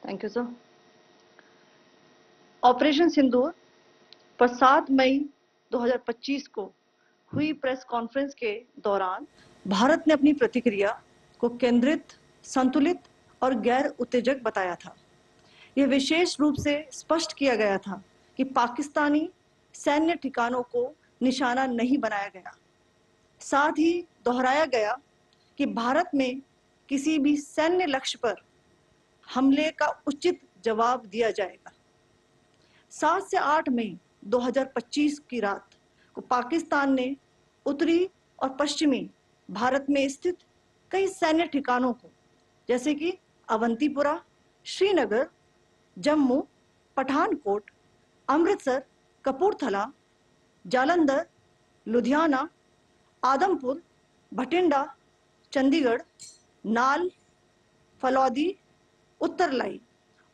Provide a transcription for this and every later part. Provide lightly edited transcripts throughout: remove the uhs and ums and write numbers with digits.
Thank you sir. Operation सिंदूर पर 7 मई 2025 को हुई प्रेस कॉन्फ्रेंस के दौरान भारत ने अपनी प्रतिक्रिया को केंद्रित, संतुलित और गैर उत्तेजक बताया था। यह विशेष रूप से स्पष्ट किया गया था कि पाकिस्तानी सैन्य ठिकानों को निशाना नहीं बनाया गया। साथ ही दोहराया गया कि भारत में किसी भी सैन्य लक्ष्य पर हमले का उचित जवाब दिया जाएगा। 7 से 8 मई 2025 की रात को पाकिस्तान ने उत्तरी और पश्चिमी भारत में स्थित कई सैन्य ठिकानों को, जैसे कि अवंतीपुरा, श्रीनगर, जम्मू, पठानकोट, अमृतसर, कपूरथला, जालंधर, लुधियाना, आदमपुर, भटिंडा, चंडीगढ़, नाल, फलौदी, उत्तरलाई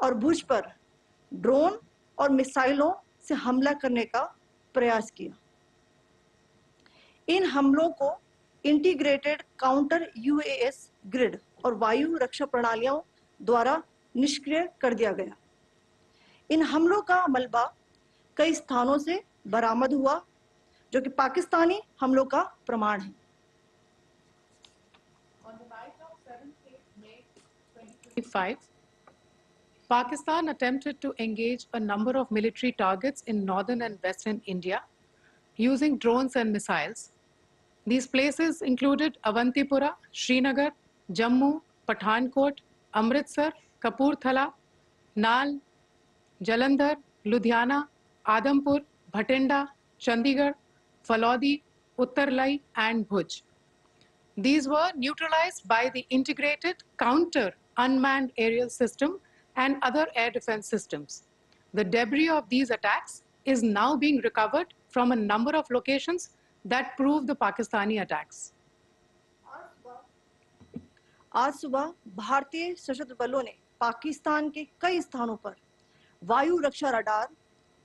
और भुज पर ड्रोन और मिसाइलों से हमला करने का प्रयास किया। इन हमलों को इंटीग्रेटेड काउंटर यूएएस ग्रिड और वायु रक्षा प्रणालियों द्वारा निष्क्रिय कर दिया गया। इन हमलों का मलबा कई स्थानों से बरामद हुआ, जो कि पाकिस्तानी हमलों का प्रमाण है। On the night of 7th May 2025, Pakistan attempted to engage a number of military targets in northern and western India using drones and missiles. These places included Avantipura, Srinagar, Jammu, Pathankot, Amritsar, Kapurthala, Nal, Jalandhar, Ludhiana, Adampur, Bhatinda, Chandigarh, Falodi, Uttarlai, and Bhuj. These were neutralized by the integrated counter unmanned aerial system and other air defense systems. The debris of these attacks is now being recovered from a number of locations that prove the Pakistani attacks. आज सुबह भारतीय सशस्त्र बलों ने पाकिस्तान के कई स्थानों पर वायु रक्षा रडार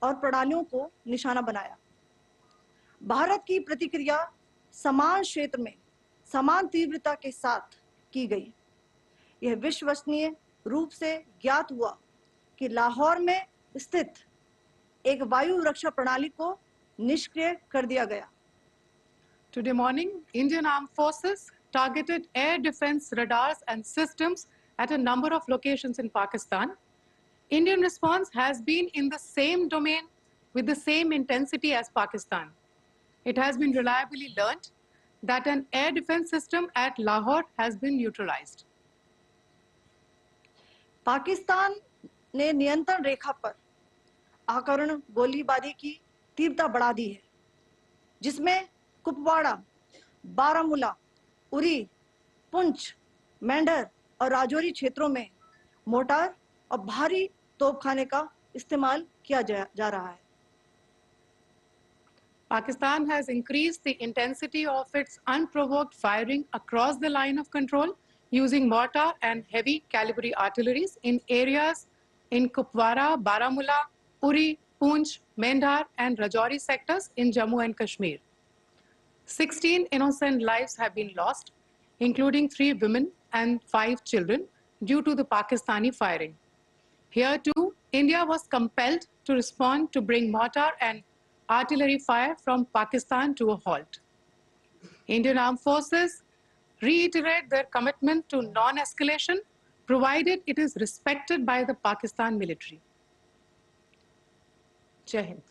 और प्रणालियों को निशाना बनाया। भारत की प्रतिक्रिया समान क्षेत्र में समान तीव्रता के साथ की गई। यह विश्वसनीय रूप से ज्ञात हुआ कि लाहौर में स्थित एक वायु रक्षा प्रणाली को निष्क्रिय कर दिया गया। Today morning, Indian Armed Forces targeted air defense radars and systems at a number of locations in Pakistan. Indian response has been in the same domain with the same intensity as Pakistan. It has been reliably learned that an air defense system at Lahore has been neutralized. Pakistan ने नियंत्रण रेखा पर आकरण गोलीबारी की तीव्रता बढ़ा दी है, जिसमें कुपवाड़ा, बारामूला, उरी, पुंछ, मेंढर और राजौरी क्षेत्रों में मोर्टार और भारी तोपखाने का इस्तेमाल किया जा रहा है। Pakistan has increased the intensity of its unprovoked firing across the line of control using mortar and heavy calibre artilleries in areas in Kupwara, Baramulla, Uri, Poonch, Mendhar and Rajouri sectors in Jammu and Kashmir. 16 innocent lives have been lost, including 3 women and 5 children, due to the Pakistani firing. Here too, India was compelled to respond to bring mortar and artillery fire from Pakistan to a halt. Indian Armed Forces reiterate their commitment to non-escalation, provided it is respected by the Pakistan military. Jai Hind.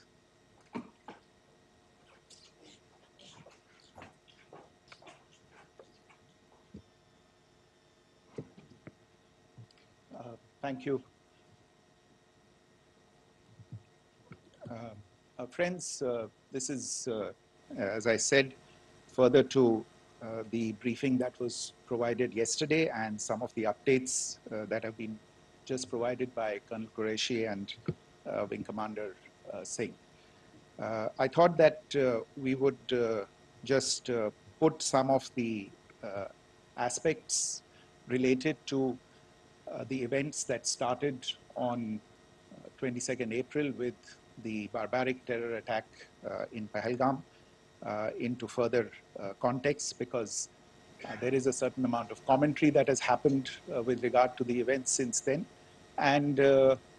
Thank you. Friends, this is, as I said, further to the briefing that was provided yesterday and some of the updates that have been just provided by Colonel Qureshi and Wing Commander Singh. I thought that we would just put some of the aspects related to the events that started on 22nd April with the barbaric terror attack in Pahalgam into further context, because there is a certain amount of commentary that has happened with regard to the events since then. And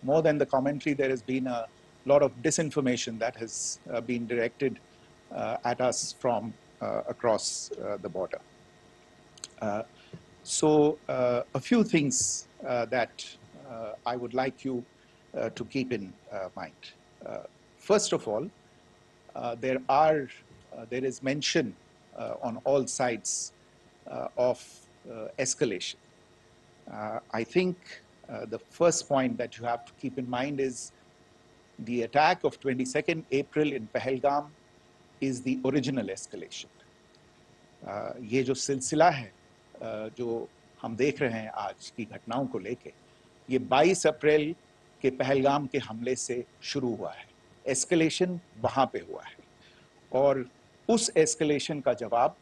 more than the commentary, there has been a lot of disinformation that has been directed at us from across the border. So a few things that I would like you to keep in mind. First of all, there is mention on all sides of escalation. I think the first point that you have to keep in mind is the attack of 22nd April in Pahalgam is the original escalation. ये जो सिलसिला है जो हम देख रहे हैं आज की घटनाओं को लेके, ये 22 अप्रैल के पहलगाम के हमले से शुरू हुआ है. एस्केलेशन वहां पे हुआ है और उस एस्केलेशन का जवाब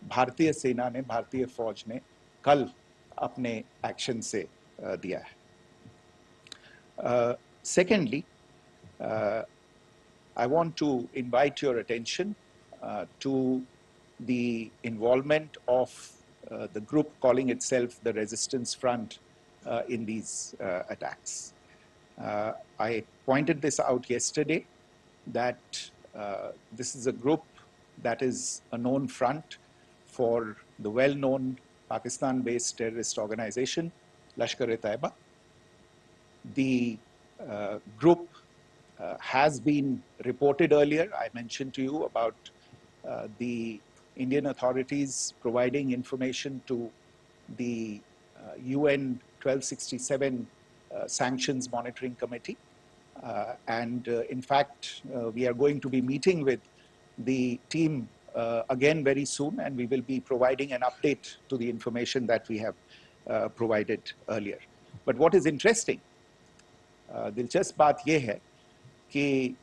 भारतीय सेना ने, भारतीय फौज ने कल अपने एक्शन से दिया है. Secondly, I want to invite your attention to the involvement of the group calling itself the Resistance Front in these attacks. I pointed this out yesterday that this is a group that is a known front for the well-known Pakistan-based terrorist organization, Lashkar-e-Taiba. The group has been reported earlier. I mentioned to you about the Indian authorities providing information to the UN 1267 Sanctions Monitoring Committee. In fact, we are going to be meeting with the team again very soon, and we will be providing an update to the information that we have provided earlier. But what is interesting, दिलचस्प बात यह है कि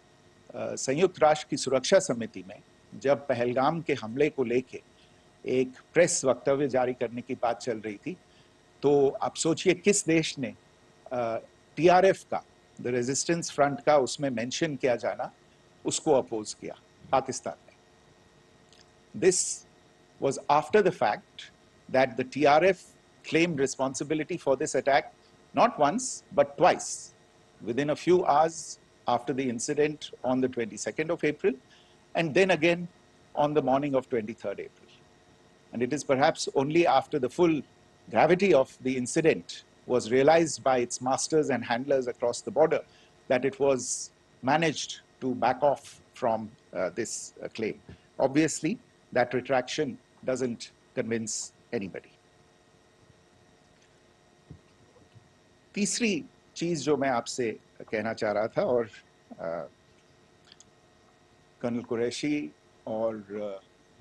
संयुक्त राष्ट्र की सुरक्षा समिति में जब पहलगाम के हमले को लेके एक प्रेस वक्तव्य जारी करने की बात चल रही थी, तो आप सोचिए किस देश ने टीआरएफ का, द रेजिस्टेंस फ्रंट का उसमें मेंशन किया जाना, उसको अपोज किया, पाकिस्तान ने. This was after the fact that the TRF claimed responsibility for this attack not once but twice, within a few hours after the incident on the 22nd of April, and then again on the morning of 23rd April. And it is perhaps only after the full gravity of the incident was realized by its masters and handlers across the border that it was managed to back off from this claim. Obviously, that retraction doesn't convince anybody. तीसरी चीज जो मैं आपसे कहना चाह रहा था, और कर्नल कुरैशी और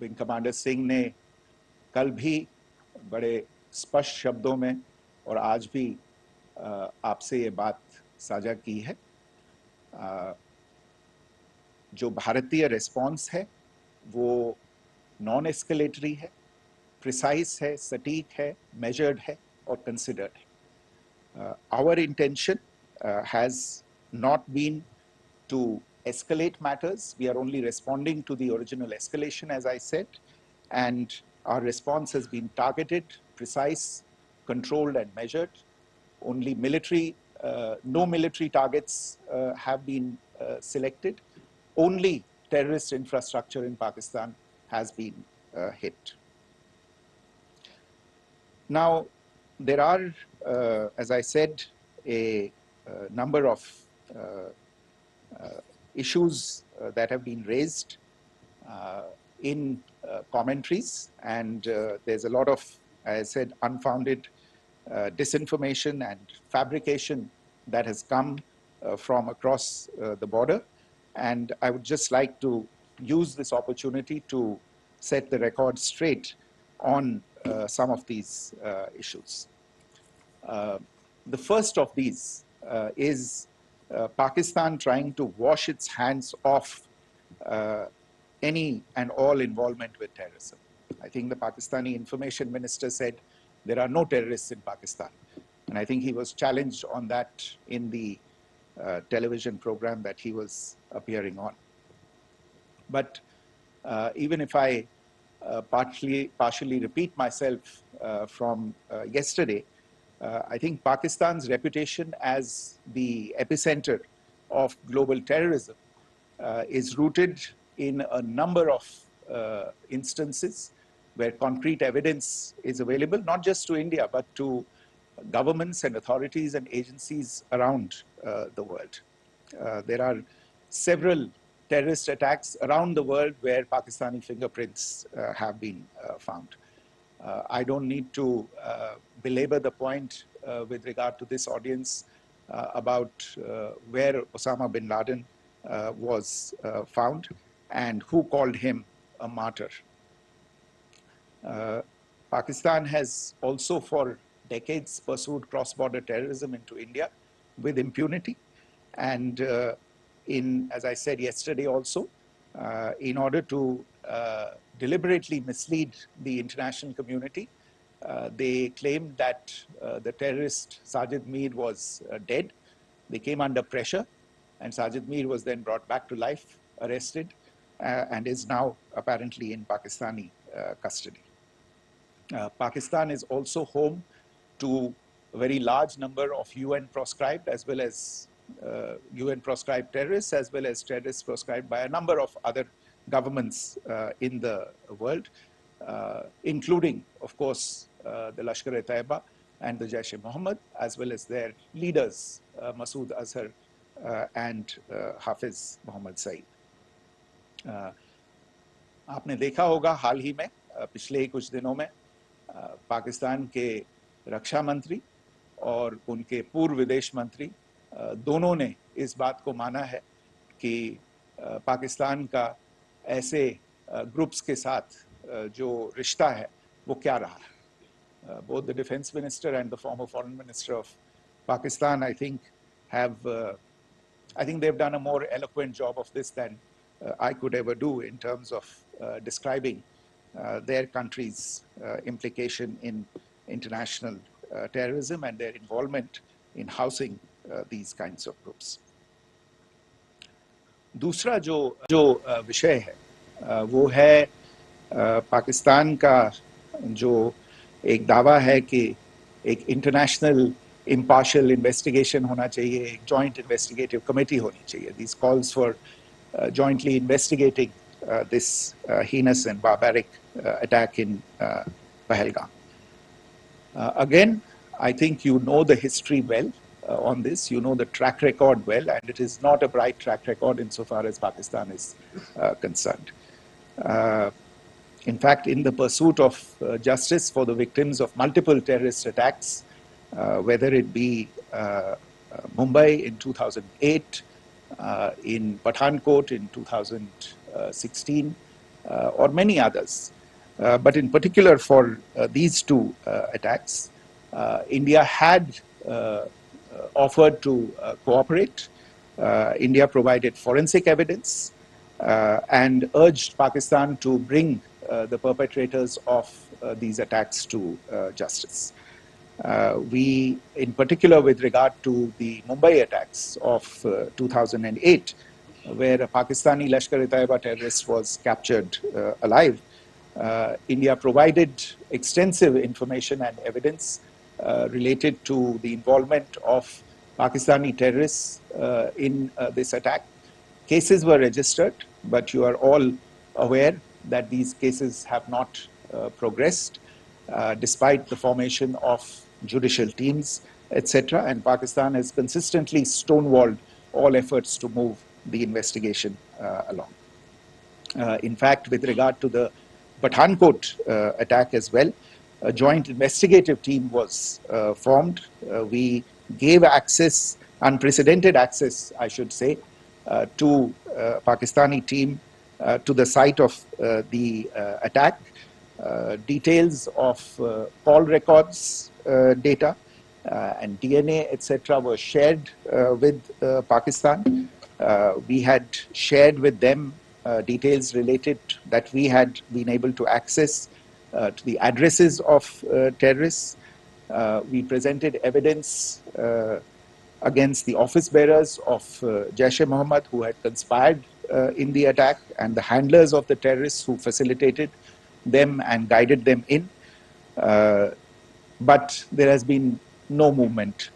विंग कमांडर सिंह ने कल भी बड़े स्पष्ट शब्दों में और आज भी आपसे ये बात साझा की है. जो भारतीय रिस्पॉन्स है वो नॉन एस्केलेटरी है, प्रिसाइज है, सटीक है, मेजर्ड है और कंसिडर्ड है. Our intention has not been to escalate matters. We are only responding to the original escalation, as I said, and our response has been targeted, precise, controlled and measured. Only military, no military targets have been selected. Only terrorist infrastructure in Pakistan has been hit. Now, there are, as I said, a number of issues that have been raised in commentaries, and there's a lot of, as I said, unfounded disinformation and fabrication that has come from across the border. And I would just like to use this opportunity to set the record straight on some of these issues. The first of these is Pakistan trying to wash its hands off any and all involvement with terrorism. I think the Pakistani information minister said there are no terrorists in Pakistan. And I think he was challenged on that in the television program that he was appearing on. But even if I partially repeat myself from yesterday, I think Pakistan's reputation as the epicenter of global terrorism is rooted in a number of instances where concrete evidence is available, not just to India, but to governments and authorities and agencies around the world. There are several terrorist attacks around the world where Pakistani fingerprints have been found. I don't need to belabor the point with regard to this audience about where Osama bin Laden was found and who called him a martyr. Pakistan has also for decades pursued cross-border terrorism into India with impunity. And as I said yesterday also, in order to deliberately mislead the international community, they claimed that the terrorist Sajid Mir was dead. They came under pressure, and Sajid Mir was then brought back to life, arrested, and is now apparently in Pakistani custody. Pakistan is also home to a very large number of UN proscribed as well as UN proscribed terrorists, as well as terrorists proscribed by a number of other governments in the world, including, of course, the Lashkar-e-Taiba and the Jaish-e-Mohammed, as well as their leaders, Masood Azhar and Hafiz Mohammed Saeed. आपने देखा होगा हाल ही में पिछले कुछ दिनों में पाकिस्तान के रक्षा मंत्री और उनके पूर्व विदेश मंत्री दोनों ने इस बात को माना है कि पाकिस्तान का ऐसे ग्रुप्स के साथ जो रिश्ता है वो क्या रहा है. Both the defense minister and the former foreign minister of Pakistan, I think they've done a more eloquent job of this than I could ever do in terms of describing their country's implication in international terrorism and their involvement in housing these kinds of groups. दूसरा जो विषय है वो है पाकिस्तान का जो एक दावा है कि एक इंटरनेशनल impartial investigation होना चाहिए, एक joint investigative committee होनी चाहिए. These calls for jointly investigating this heinous and barbaric attack in Pahalgam. Again, I think you know the history well on this. You know the track record well, and it is not a bright track record insofar as Pakistan is concerned. In fact, in the pursuit of justice for the victims of multiple terrorist attacks, whether it be Mumbai in 2008, in Pathankot in 2016, or many others. But in particular for these two attacks, India had offered to cooperate. India provided forensic evidence and urged Pakistan to bring the perpetrators of these attacks to justice. We, in particular with regard to the Mumbai attacks of 2008, where a Pakistani Lashkar-e-Taiba terrorist was captured alive, India provided extensive information and evidence related to the involvement of Pakistani terrorists in this attack. Cases were registered, but you are all aware that these cases have not progressed, despite the formation of judicial teams, etc. And Pakistan has consistently stonewalled all efforts to move the investigation along. In fact, with regard to the Pathankot attack as well, a joint investigative team was formed. We gave access, unprecedented access, I should say, to Pakistani team to the site of the attack. Details of call records data and DNA, etc., were shared with Pakistan. We had shared with them details related that we had been able to access to the addresses of terrorists. We presented evidence against the office bearers of Jaish-e-Mohammed who had conspired in the attack, and the handlers of the terrorists who facilitated them and guided them in. But there has been no movement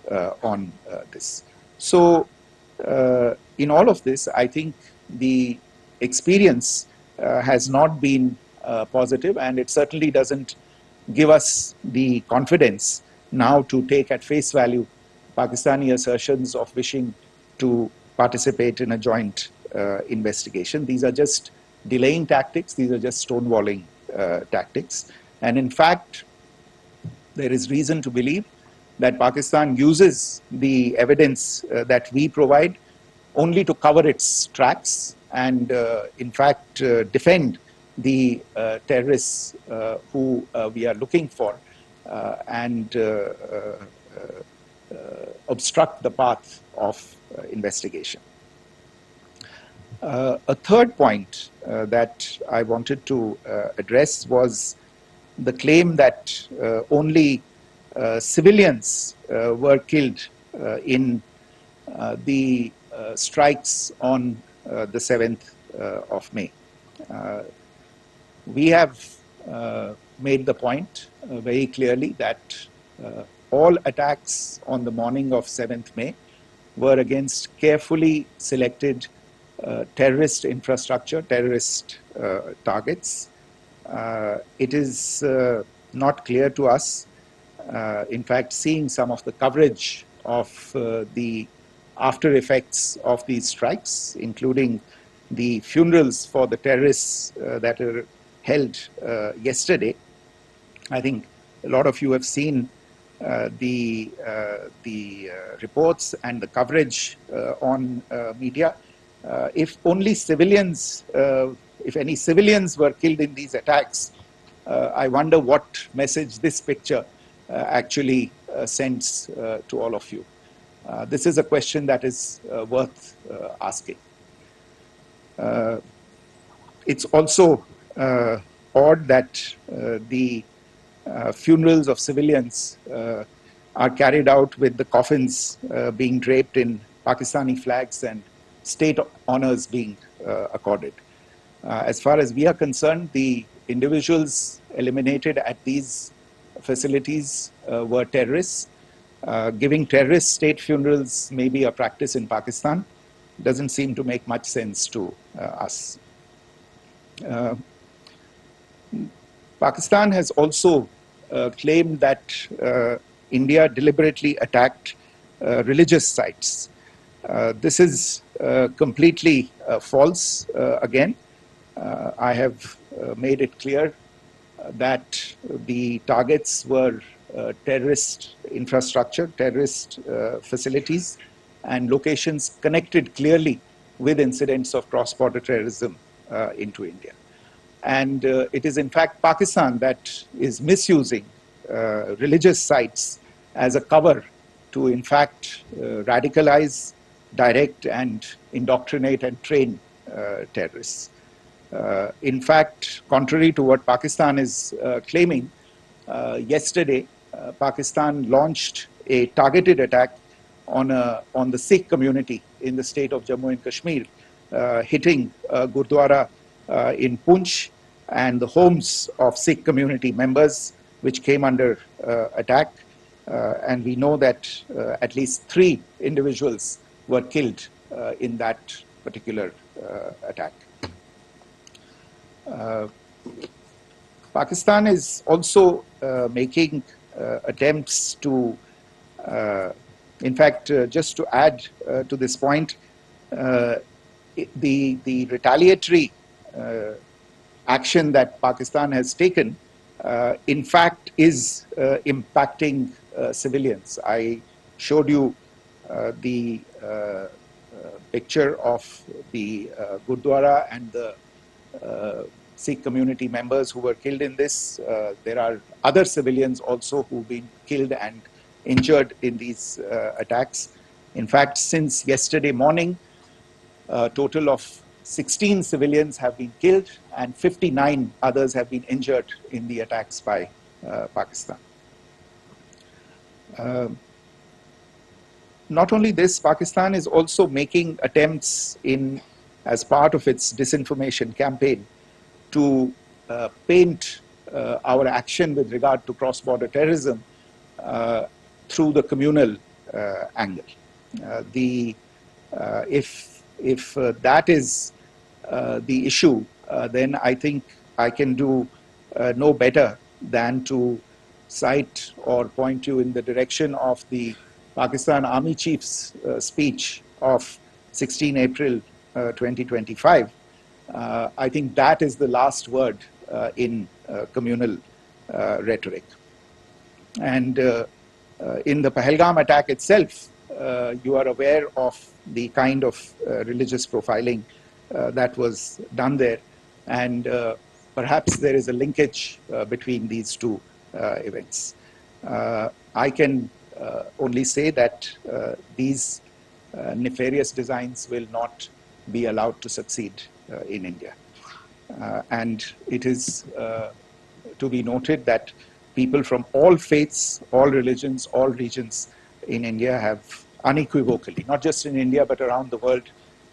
on this. So in all of this, I think the experience has not been positive, and it certainly doesn't give us the confidence now to take at face value Pakistani assertions of wishing to participate in a joint investigation. These are just delaying tactics. These are just stonewalling tactics. And in fact, there is reason to believe that Pakistan uses the evidence that we provide only to cover its tracks and, in fact, defend the terrorists who we are looking for and obstruct the path of investigation. A third point that I wanted to address was the claim that only civilians were killed in the strikes on the 7th of May. We have made the point very clearly that all attacks on the morning of 7th May were against carefully selected terrorist infrastructure, terrorist targets. It is not clear to us, in fact, seeing some of the coverage of the after effects of these strikes, including the funerals for the terrorists that are held yesterday. I think a lot of you have seen the reports and the coverage on media. If only civilians, if any civilians were killed in these attacks, I wonder what message this picture actually sends to all of you. This is a question that is worth asking. It's also odd that the funerals of civilians are carried out with the coffins being draped in Pakistani flags and state honors being accorded. As far as we are concerned, the individuals eliminated at these facilities were terrorists. Giving terrorist state funerals may be a practice in Pakistan. Doesn't seem to make much sense to us. Pakistan has also claimed that India deliberately attacked religious sites. This is completely false again. I have made it clear that the targets were terrorist infrastructure, terrorist facilities, and locations connected clearly with incidents of cross-border terrorism into India. And it is in fact Pakistan that is misusing religious sites as a cover to in fact radicalize, direct and indoctrinate and train terrorists. In fact, contrary to what Pakistan is claiming, yesterday Pakistan launched a targeted attack on the Sikh community in the state of Jammu and Kashmir, hitting Gurdwara in Poonch and the homes of Sikh community members, which came under attack. And we know that at least 3 individuals were killed in that particular attack. Pakistan is also making attempts to, in fact, just to add to this point, the retaliatory action that Pakistan has taken, in fact, is impacting civilians. I showed you the picture of the Gurdwara and the Sikh community members who were killed in this. There are other civilians also who've been killed and injured in these attacks. In fact, since yesterday morning, a total of 16 civilians have been killed and 59 others have been injured in the attacks by Pakistan. Not only this, Pakistan is also making attempts as part of its disinformation campaign to paint our action with regard to cross-border terrorism through the communal angle. If that is the issue, then I think I can do no better than to cite or point you in the direction of the Pakistan Army Chief's speech of 16 April 2025. I think that is the last word in communal rhetoric. And in the Pahalgam attack itself, you are aware of the kind of religious profiling that was done there. And perhaps there is a linkage between these two events. I can only say that these nefarious designs will not be allowed to succeed in India. And it is to be noted that people from all faiths, all religions, all regions in India have unequivocally, not just in India but around the world,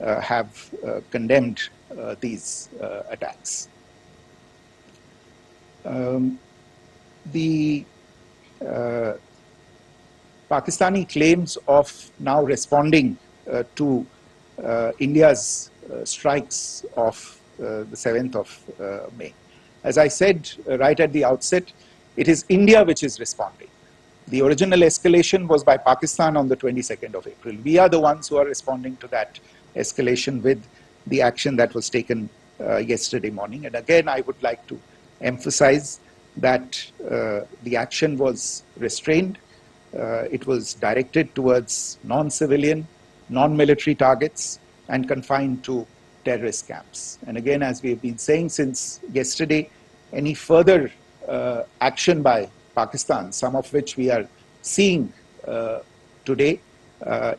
have condemned these attacks. The Pakistani claims of now responding to India's strikes of the 7th of May. As I said right at the outset, it is India which is responding. The original escalation was by Pakistan on the 22nd of April. We are the ones who are responding to that escalation with the action that was taken yesterday morning. And again, I would like to emphasize that the action was restrained. It was directed towards non-civilian, non-military targets and confined to terrorist camps. And again, as we have been saying since yesterday, any further action by Pakistan, some of which we are seeing today,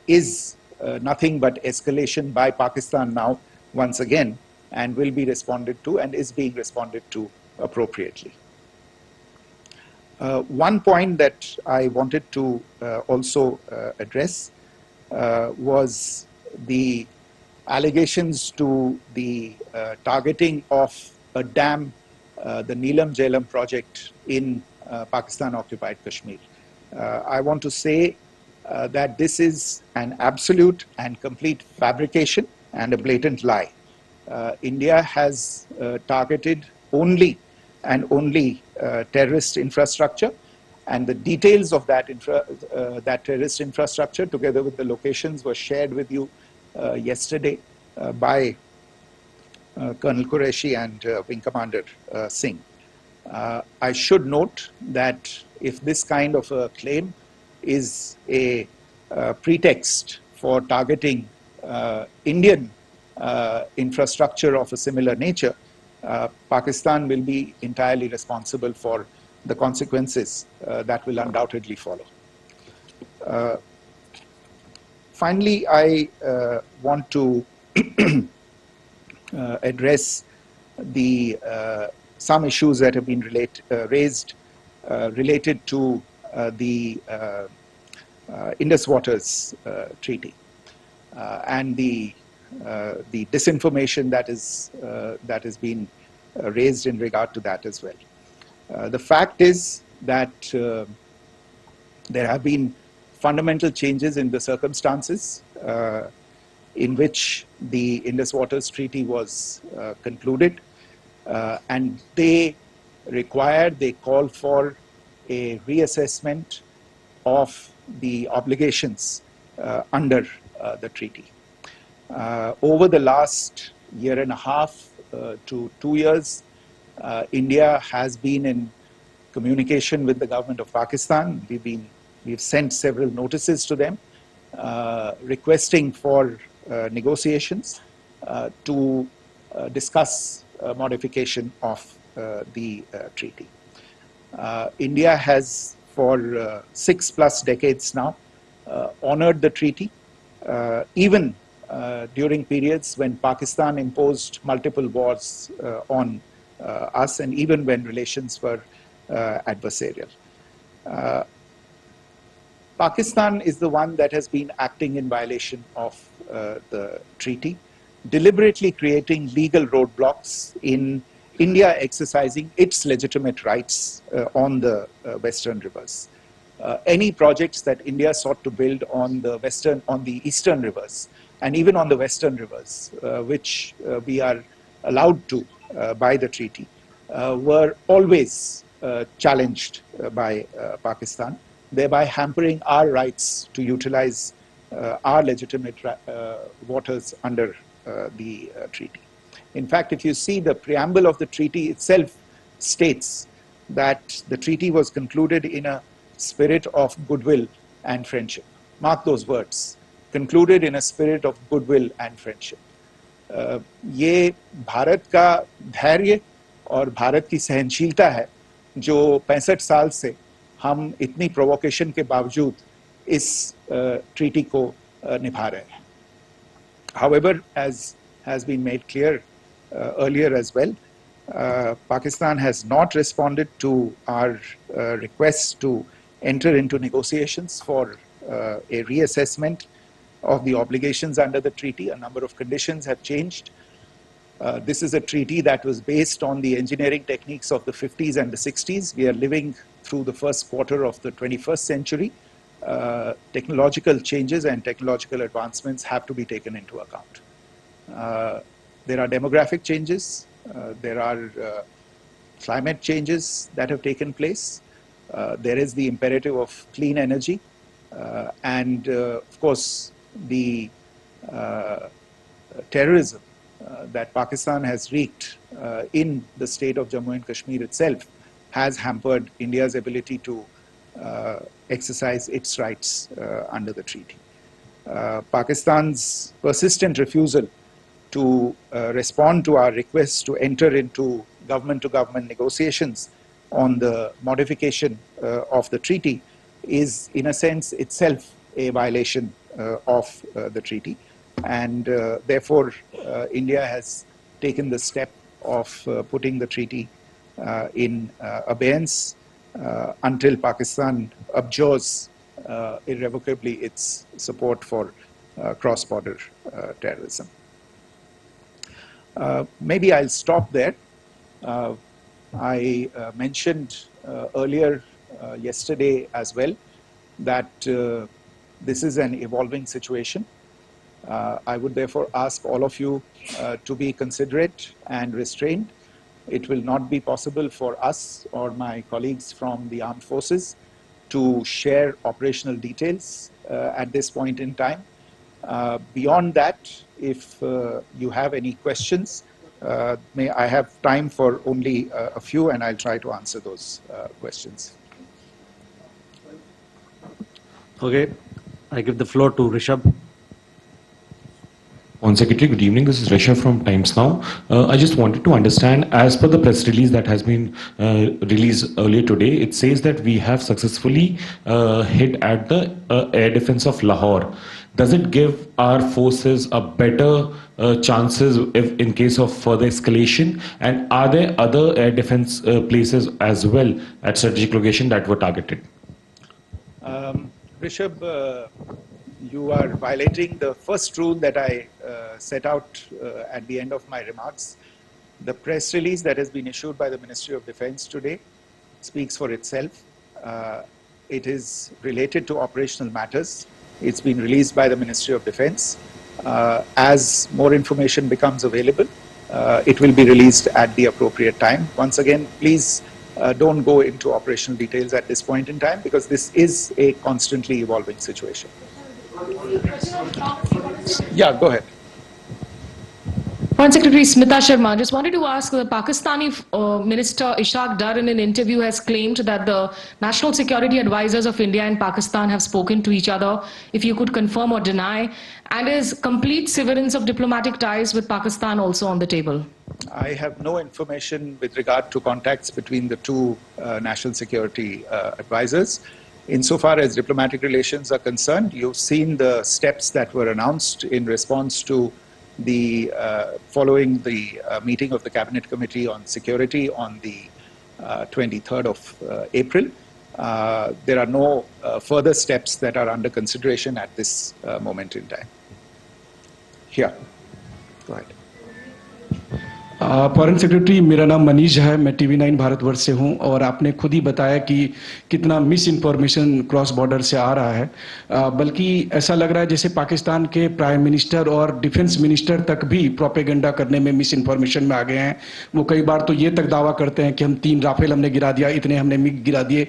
is nothing but escalation by Pakistan now, once again, and will be responded to and is being responded to appropriately. One point that I wanted to also address was the allegations to the targeting of a dam, the Neelam Jhelum project in Pakistan-occupied Kashmir. I want to say that this is an absolute and complete fabrication and a blatant lie. India has targeted only and only terrorist infrastructure, and the details of that, that terrorist infrastructure, together with the locations, were shared with you yesterday by Colonel Qureshi and Wing Commander Singh. I should note that if this kind of a claim is a pretext for targeting Indian infrastructure of a similar nature, Pakistan will be entirely responsible for the consequences that will undoubtedly follow. Finally, I want to address the some issues that have been raised related to the Indus Waters Treaty and the disinformation that has been raised in regard to that as well. The fact is that there have been fundamental changes in the circumstances in which the Indus Waters Treaty was concluded, and they call for a reassessment of the obligations under the treaty. Over the last year and a half to 2 years, India has been in communication with the government of Pakistan. We've sent several notices to them requesting for negotiations to discuss modification of the treaty. India has for 6+ decades now honored the treaty, even during periods when Pakistan imposed multiple wars on us, and even when relations were adversarial. Pakistan is the one that has been acting in violation of the treaty, deliberately creating legal roadblocks in India exercising its legitimate rights on the Western rivers. any projects that India sought to build on the eastern rivers, and even on the western rivers, which we are allowed to by the treaty, were always challenged by Pakistan, thereby hampering our rights to utilize our legitimate waters under the treaty. In fact, if you see the preamble of the treaty itself states that the treaty was concluded in a spirit of goodwill and friendship. Mark those words, concluded in a spirit of goodwill and friendship. ये भारत का धैर्य और भारत की सहनशीलता है जो 65 साल से हम इतनी प्रोवोकेशन के बावजूद इस ट्रीटी को निभा रहे हैं. However, as has been made clear earlier as well, Pakistan has not responded to our request to enter into negotiations for a reassessment of the obligations under the treaty. A number of conditions have changed. This is a treaty that was based on the engineering techniques of the 50s and the 60s. We are living through the first quarter of the 21st century. Technological changes and technological advancements have to be taken into account. There are demographic changes. There are climate changes that have taken place. There is the imperative of clean energy. And of course, the terrorism that Pakistan has wreaked in the state of Jammu and Kashmir itself has hampered India's ability to exercise its rights under the treaty. Pakistan's persistent refusal to respond to our requests to enter into government-to-government negotiations on the modification of the treaty is, in a sense, itself a violation of the treaty. And therefore, India has taken the step of putting the treaty in abeyance until Pakistan abjures irrevocably its support for cross-border terrorism. Maybe I'll stop there. I mentioned earlier yesterday as well that this is an evolving situation. I would therefore ask all of you to be considerate and restrained. It will not be possible for us or my colleagues from the armed forces to share operational details at this point in time. Beyond that, if you have any questions, may I have time for only a few, and I'll try to answer those questions. Okay, I give the floor to Rishabh. On Secretary, good evening. This is Rishabh from Times Now. I just wanted to understand, as per the press release that has been released earlier today, it says that we have successfully hit at the air defense of Lahore. Does it give our forces a better chances if in case of further escalation? And are there other air defense places as well at strategic location that were targeted? Rishabh, you are violating the first rule that I set out at the end of my remarks. The press release that has been issued by the Ministry of Defense today speaks for itself. It is related to operational matters. It's been released by the Ministry of Defense. As more information becomes available, it will be released at the appropriate time. Once again, please don't go into operational details at this point in time, because this is a constantly evolving situation. Yeah, go ahead. Foreign Secretary Smita Sharma, just wanted to ask, the Pakistani Minister Ishaq Dar in an interview has claimed that the national security advisors of India and Pakistan have spoken to each other, if you could confirm or deny, and is complete severance of diplomatic ties with Pakistan also on the table? I have no information with regard to contacts between the two national security advisors. Insofar as diplomatic relations are concerned, you've seen the steps that were announced in response to the following the meeting of the Cabinet Committee on Security on the 23rd of April. There are no further steps that are under consideration at this moment in time. Here, go ahead. Foreign secretary, मेरा नाम मनीष है, मैं TV9 Bharatvarsh से हूं और आपने खुद ही बताया कि कितना मिस इन्फॉर्मेशन क्रॉस बॉर्डर से आ रहा है, बल्कि ऐसा लग रहा है जैसे पाकिस्तान के प्राइम मिनिस्टर और डिफेंस मिनिस्टर तक भी प्रोपेगेंडा करने में मिस इन्फॉर्मेशन में आ गए हैं। वो कई बार तो ये तक दावा करते हैं कि हम 3 राफेल हमने गिरा दिया, इतने हमने मिग गिरा दिए,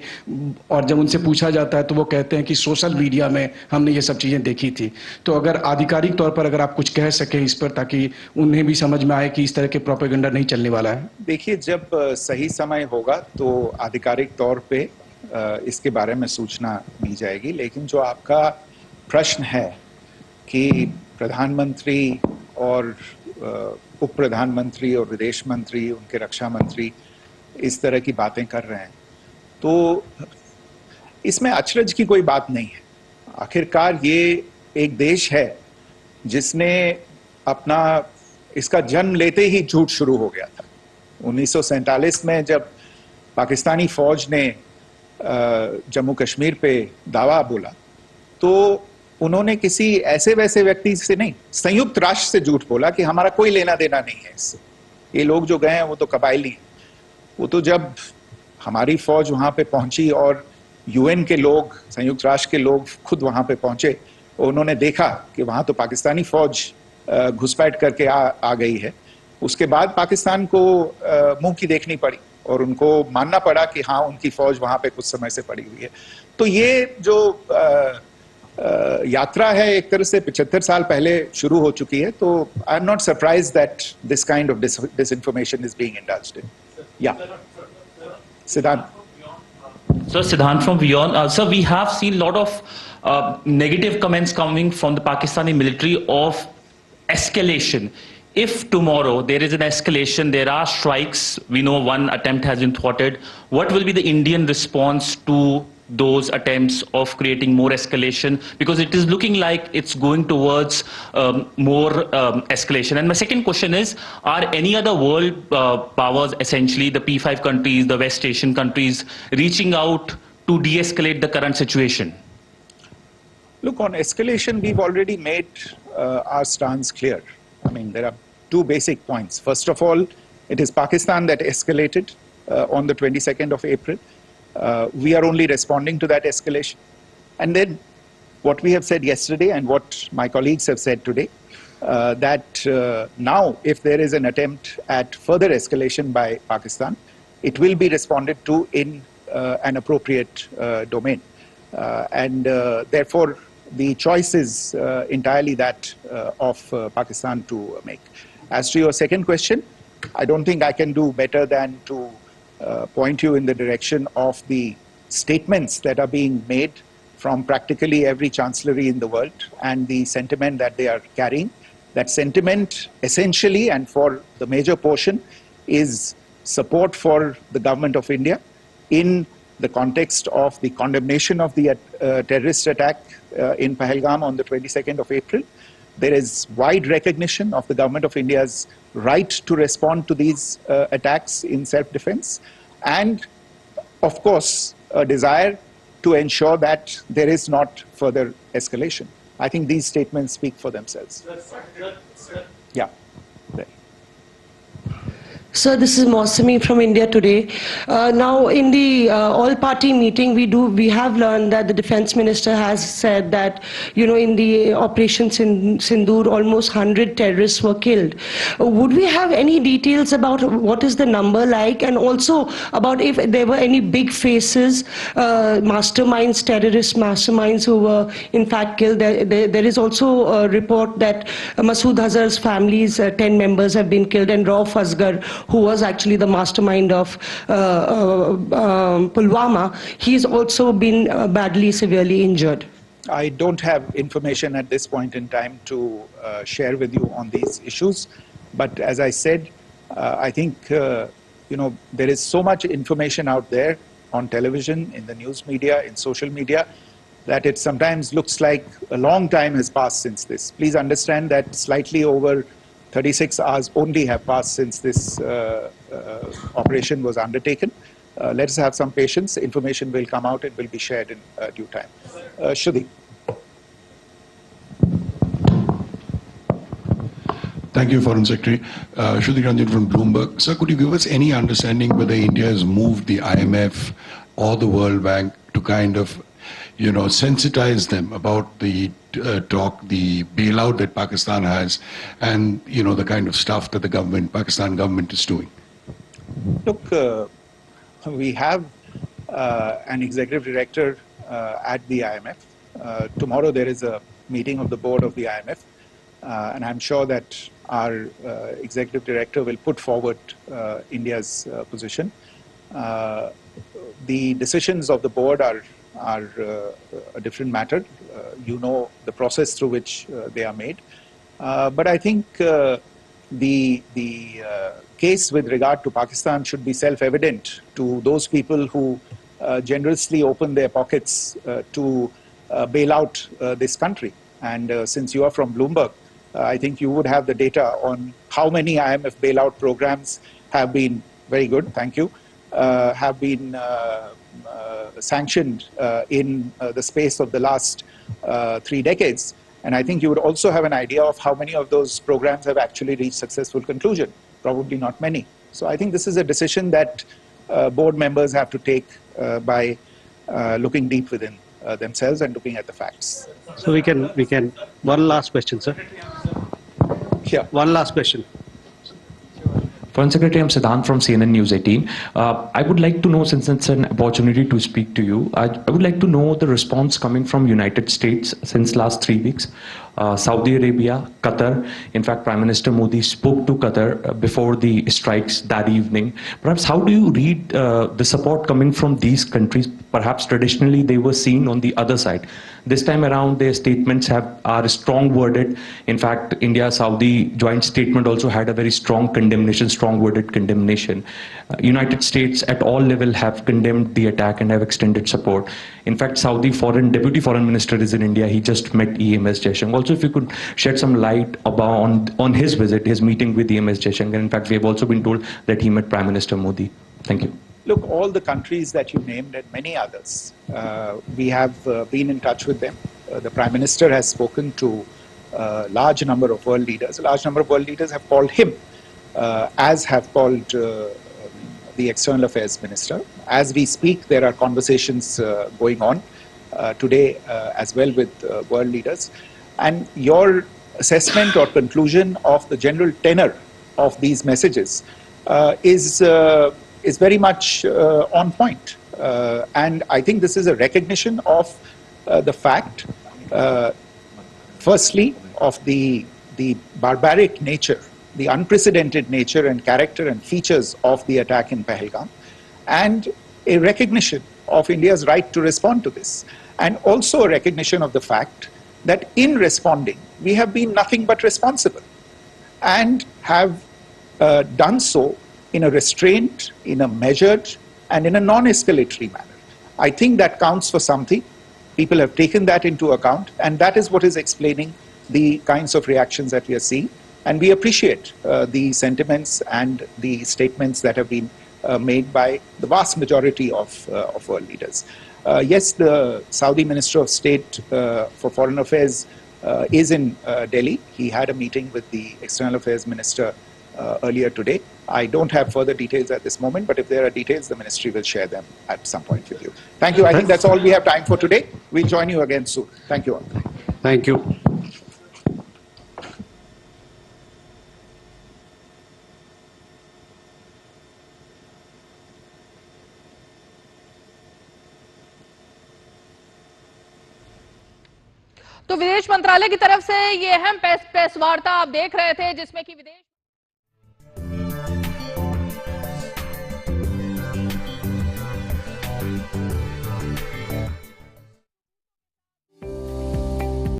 और जब उनसे पूछा जाता है तो वो कहते हैं कि सोशल मीडिया में हमने ये सब चीज़ें देखी थी। तो अगर आधिकारिक तौर पर अगर आप कुछ कह सकें इस पर, ताकि उन्हें भी समझ में आए कि इस तरह के प्रोपेगेंडा नहीं चलने वाला है। देखिए, जब सही समय होगा तो आधिकारिक तौर पे इसके बारे में सूचना दी जाएगी। लेकिन जो आपका प्रश्न है कि प्रधानमंत्री और उप प्रधानमंत्री और विदेश मंत्री, उनके रक्षा मंत्री इस तरह की बातें कर रहे हैं, तो इसमें अचरज की कोई बात नहीं है। आखिरकार ये एक देश है जिसने अपना इसका जन्म लेते ही झूठ शुरू हो गया था। 1947 में जब पाकिस्तानी फौज ने जम्मू कश्मीर पे दावा बोला, तो उन्होंने किसी ऐसे वैसे व्यक्ति से नहीं, संयुक्त राष्ट्र से झूठ बोला कि हमारा कोई लेना देना नहीं है इससे, ये लोग जो गए हैं वो तो कबायली हैं। वो तो जब हमारी फौज वहां पे पहुंची और UN के लोग, संयुक्त राष्ट्र के लोग खुद वहां पे पहुंचे, उन्होंने देखा कि वहां तो पाकिस्तानी फौज घुसपैठ करके आ गई है, उसके बाद पाकिस्तान को मुंह की देखनी पड़ी और उनको मानना पड़ा कि हाँ, उनकी फौज वहां पे कुछ समय से पड़ी हुई है। तो ये जो यात्रा है एक तरह से 75 साल पहले शुरू हो चुकी है। तो I am not surprise that this kind of disinformation is being indulged in. Yeah. Siddhant. So Siddhant from Beyond. Sir, we have seen a lot of negative comments coming from the Pakistani military of escalation. If tomorrow there is an escalation, there are strikes, we know one attempt has been thwarted, what will be the Indian response to those attempts of creating more escalation? Because it is looking like it's going towards more escalation. And my second question is, are any other world powers, essentially the P5 countries, the West Asian countries, reaching out to de-escalate the current situation? Look, on escalation, we've already made our stance clear. I mean, there are 2 basic points. First of all, it is Pakistan that escalated on the 22nd of April. We are only responding to that escalation. And then what we have said yesterday and what my colleagues have said today, that now if there is an attempt at further escalation by Pakistan, it will be responded to in an appropriate domain. And therefore, the choice is entirely that of Pakistan to make. As to your second question, I don't think I can do better than to point you in the direction of the statements that are being made from practically every chancellery in the world and the sentiment that they are carrying. That sentiment essentially, and for the major portion, is support for the government of India in the context of the condemnation of the terrorist attack in Pahalgam on the 22nd of April. There is wide recognition of the government of India's right to respond to these attacks in self-defense, and of course a desire to ensure that there is not further escalation. I think these statements speak for themselves. Yeah. Sir, this is Mausami from India Today. Now, in the all-party meeting, we have learned that the defense minister has said that, in the operations in Sindoor, almost 100 terrorists were killed. Would we have any details about what is the number like, and also about if there were any big faces, masterminds, terrorist masterminds who were in fact killed? There is also a report that Masood Azhar's family's 10 members have been killed, and Rauf Asghar, who was actually the mastermind of Pulwama, he's also been badly, severely injured. I don't have information at this point in time to share with you on these issues. But as I said, I think, there is so much information out there on television, in the news media, in social media, that it sometimes looks like a long time has passed since this. Please understand that slightly over 36 hours only have passed since this operation was undertaken. Let us have some patience. Information will come out. It will be shared in due time. Shruti. Thank you, Foreign Secretary. Shruti Ranjan from Bloomberg. Sir, could you give us any understanding whether India has moved the IMF or the World Bank to kind of, sensitize them about the the bailout that Pakistan has, and the kind of stuff that the Pakistan government is doing? Look, we have an executive director at the IMF. Tomorrow there is a meeting of the board of the IMF, and I'm sure that our executive director will put forward India's position. The decisions of the board are a different matter. You know the process through which they are made. But I think the case with regard to Pakistan should be self-evident to those people who generously open their pockets to bail out this country. And since you are from Bloomberg, I think you would have the data on how many IMF bailout programs have been, very good, thank you, have been sanctioned in the space of the last 3 decades. And I think you would also have an idea of how many of those programs have actually reached successful conclusion. Probably not many. So I think this is a decision that board members have to take by looking deep within themselves and looking at the facts. So we can, one last question, sir. Yeah. One last question. Foreign Secretary, I'm Siddhant from CNN News 18. I would like to know, since it's an opportunity to speak to you, I would like to know the response coming from United States since last 3 weeks. Saudi Arabia, Qatar. In fact, Prime Minister Modi spoke to Qatar before the strikes that evening. Perhaps how do you read the support coming from these countries? Perhaps traditionally they were seen on the other side. This time around, their statements are strong worded. In fact, India-Saudi joint statement also had a very strong condemnation, strong worded condemnation. United States at all level have condemned the attack and have extended support. In fact, Saudi Deputy Foreign Minister is in India. He just met EMS Jaishankar. Also, if you could shed some light on his visit, his meeting with EMS Jaishankar. In fact, we have also been told that he met Prime Minister Modi. Thank you. Look, all the countries that you named and many others, we have been in touch with them. The Prime Minister has spoken to a large number of world leaders. A large number of world leaders have called him, as have called the External Affairs Minister. As we speak, there are conversations going on today as well with world leaders. And your assessment or conclusion of the general tenor of these messages is very much on point. And I think this is a recognition of the fact, firstly, of the barbaric nature, the unprecedented nature and character and features of the attack in Pahalgam, and a recognition of India's right to respond to this. And also a recognition of the fact that in responding, we have been nothing but responsible and have done so in a restrained, in a measured, and in a non-escalatory manner. I think that counts for something. People have taken that into account, and that is what is explaining the kinds of reactions that we are seeing. And we appreciate the sentiments and the statements that have been made by the vast majority of world leaders. Yes, the Saudi Minister of State for Foreign Affairs is in Delhi. He had a meeting with the External Affairs Minister earlier today. I don't have further details at this moment, but if there are details, the ministry will share them at some point with you. Thank you. I think that's all we have time for today. We'll join you again soon. Thank you all. Thank you. तो विदेश मंत्रालय की तरफ से ये अहम press वार्ता आप देख रहे थे, जिसमें कि विदेश